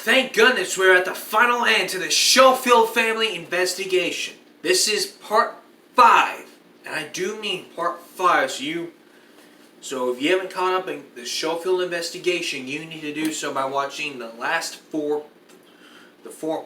Thank goodness we're at the final end to the Schofield family investigation. This is part 5, and I do mean part 5, so if you haven't caught up in the Schofield investigation, you need to do so by watching the last four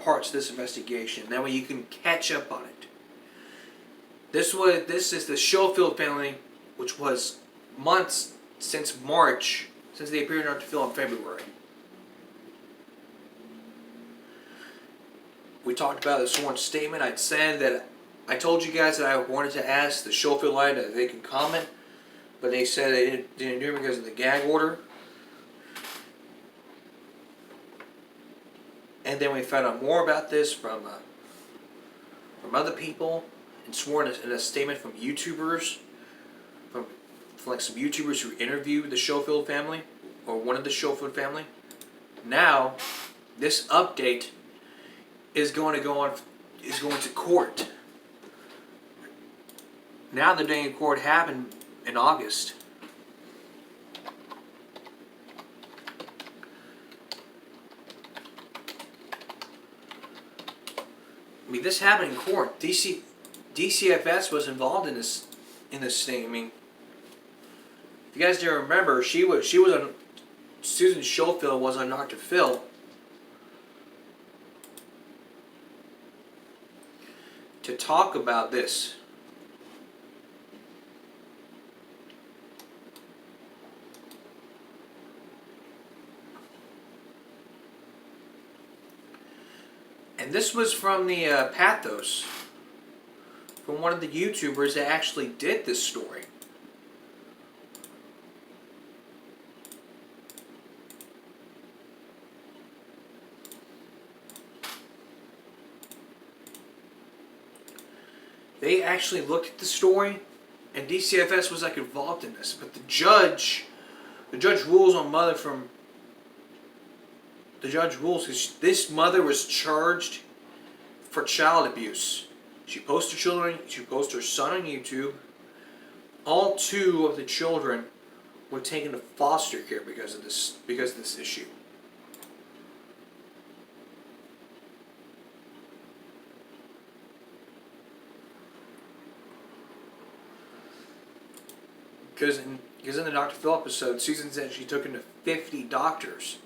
parts of this investigation. That way you can catch up on it. This is the Schofield family, which was months since March, since they appeared in Dr. Phil in February. We talked about the sworn statement. I said that I told you guys that I wanted to ask the Schofield line that they can comment, but they said they didn't do it because of the gag order. And then we found out more about this from other people, and sworn in a statement from YouTubers, from like some YouTubers who interviewed the Schofield family, or one of the Schofield family. Now, this update is going to court. Now the day in court happened in August. I mean, this happened in court. DCFS was involved in this thing. I mean, if you guys didn't remember, Susan Schofield was on Dr. Phil to talk about this. And this was from the Pathos, from one of the YouTubers that actually did this story. They actually looked at the story, and DCFS was like involved in this. But the judge rules on mother from. The judge rules because this mother was charged for child abuse. She posted her son on YouTube. All 2 of the children were taken to foster care because of this issue. Because in the Dr. Phil episode, Susan said she took him to 50 doctors.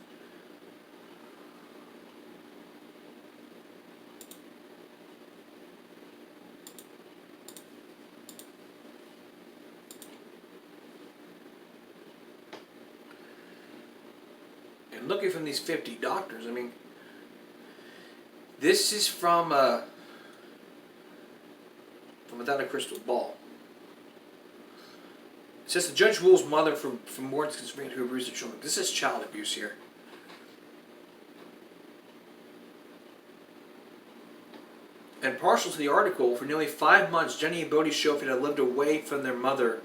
And looking from these 50 doctors, I mean, this is from Without a Crystal Ball. It says the judge rules mother from more than constraint who abused the children. This is child abuse here. And partial to the article, for nearly 5 months, Jenny and Bodie Schofield had lived away from their mother,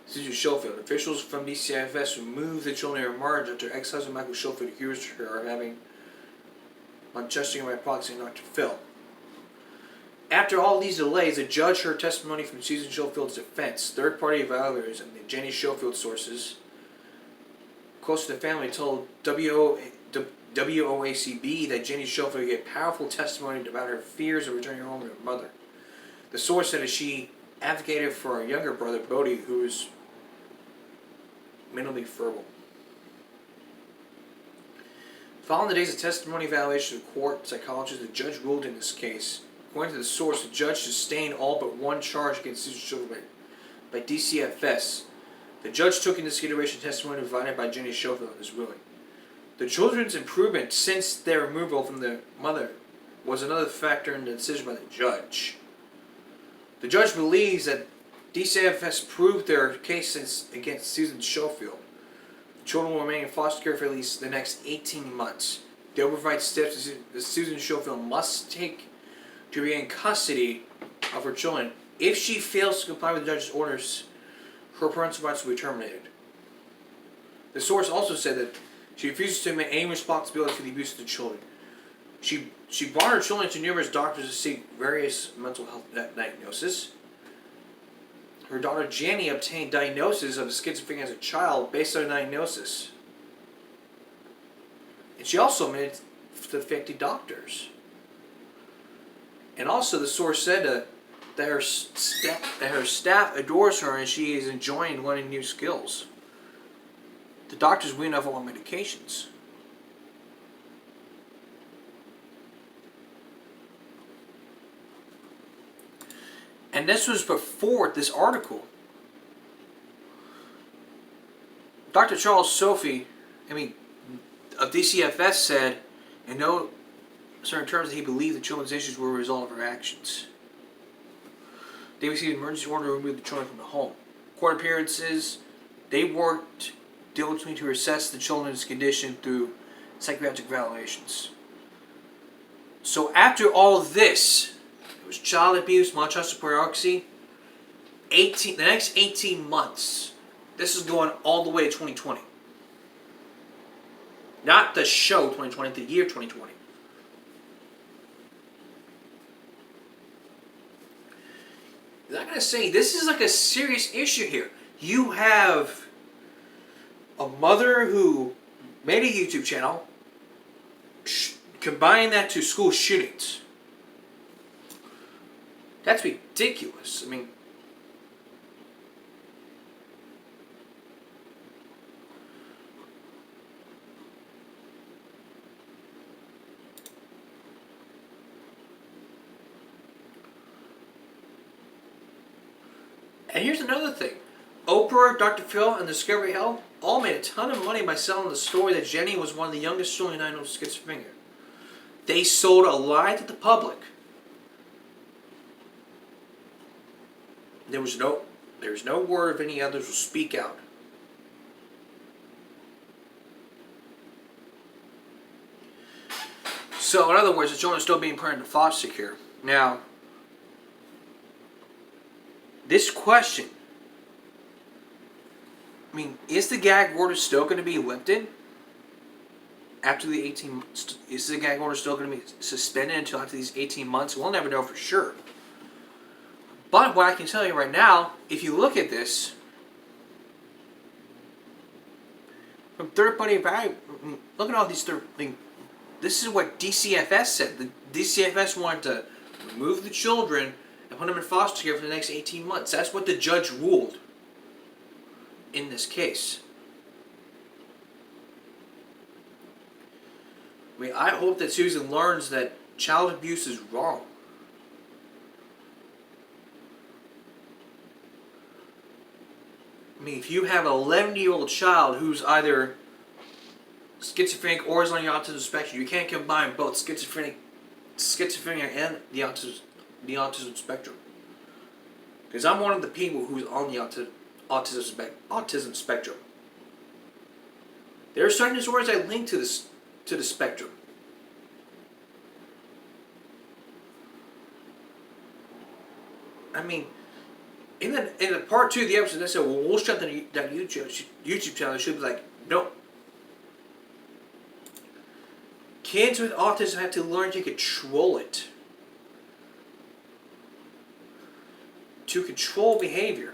Susan Schofield. Officials from DCFS removed the children in March after ex-husband Michael Schofield accused her of having unjustly by proxy Dr. Phil. After all these delays, the judge heard testimony from Susan Schofield's defense. Third-party evaluators and the Jenny Schofield sources close to the family told WOACB that Jenny Schofield gave powerful testimony about her fears of returning home to her mother. The source said that she advocated for her younger brother, Bodie, who was mentally feeble. Following the days of testimony evaluation of court psychologists, the judge ruled in this case. According to the source, the judge sustained all but one charge against Susan Schofield by DCFS. The judge took into consideration testimony provided by Jenny Schofield in his ruling. The children's improvement since their removal from their mother was another factor in the decision by the judge. The judge believes that DCFS proved their case against Susan Schofield. The children will remain in foster care for at least the next 18 months. They will provide steps that Susan Schofield must take to regain custody of her children. If she fails to comply with the judge's orders, her parental rights will be terminated. The source also said that she refuses to admit any responsibility for the abuse of the children. She brought her children to numerous doctors to seek various mental health diagnoses. Her daughter Jenny obtained diagnosis of schizophrenia as a child based on a diagnosis. And she also admitted the affected doctors. And also, the source said that her staff adores her and she is enjoying learning new skills. The doctors wean off all medications. And this was before this article. Dr. Charles Sophie, of DCFS said, in no certain terms, that he believed the children's issues were a result of her actions. They received an emergency order to remove the children from the home. Court appearances, they worked diligently to assess the children's condition through psychiatric evaluations. So after all this, it was child abuse, maltreatment, pornography, the next 18 months, this is going all the way to 2020. Not the show 2020, the year 2020. I'm going to say, this is like a serious issue here. You have a mother who made a YouTube channel, combine that to school shootings. That's ridiculous. And here's another thing. Oprah, Dr. Phil, and Discovery Health all made a ton of money by selling the story that Jenny was one of the youngest children diagnosed with schizophrenia. They sold a lie to the public. There's no word of any others will speak out. So, in other words, the children are still being put into foster care. Now, this question, is the gag order still going to be lifted after the 18 months? Is the gag order still going to be suspended until after these 18 months? We'll never know for sure. But what I can tell you right now, if you look at this from third-party value, look at all these this is what DCFS said. The DCFS wanted to remove the children and put them in foster care for the next 18 months. That's what the judge ruled in this case. I hope that Susan learns that child abuse is wrong. If you have an 11-year-old child who's either schizophrenic or is on the autism spectrum, you can't combine both schizophrenia and the autism spectrum. Because I'm one of the people who's on the autism spectrum. There are certain disorders I link to the spectrum. In the part 2 of the episode, they said, well, we'll shut down that YouTube channel. It should be like, no. Kids with autism have to learn to control it. To control behavior.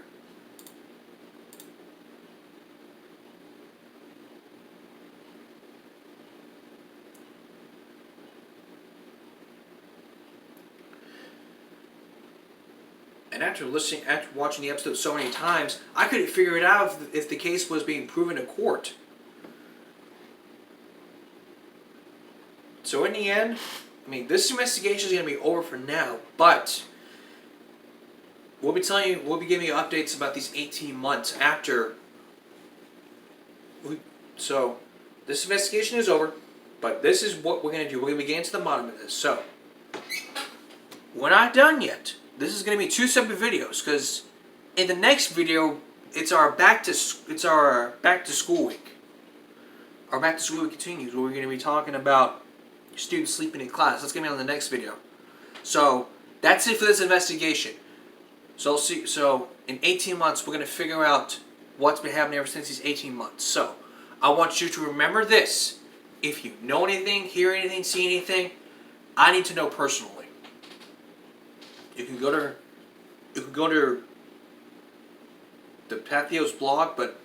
And after watching the episode so many times, I couldn't figure it out if the case was being proven in court. So in the end, this investigation is going to be over for now, but we'll be giving you updates about these 18 months after. So this investigation is over, but this is what we're going to do. We're going to be getting to the bottom of this. So we're not done yet. This is going to be 2 separate videos, because in the next video, it's our back to school week. Our back to school week continues, where we're going to be talking about students sleeping in class. That's going to be on the next video. So that's it for this investigation. So in 18 months, we're going to figure out what's been happening ever since these 18 months. So I want you to remember this. If you know anything, hear anything, see anything, I need to know personally. You can go to the Patheos blog, but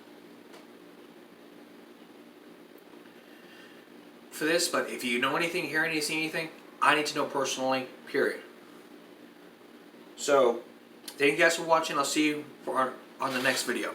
for this, but if you know anything, hear anything, see anything, I need to know personally, period. So, thank you guys for watching. I'll see you on the next video.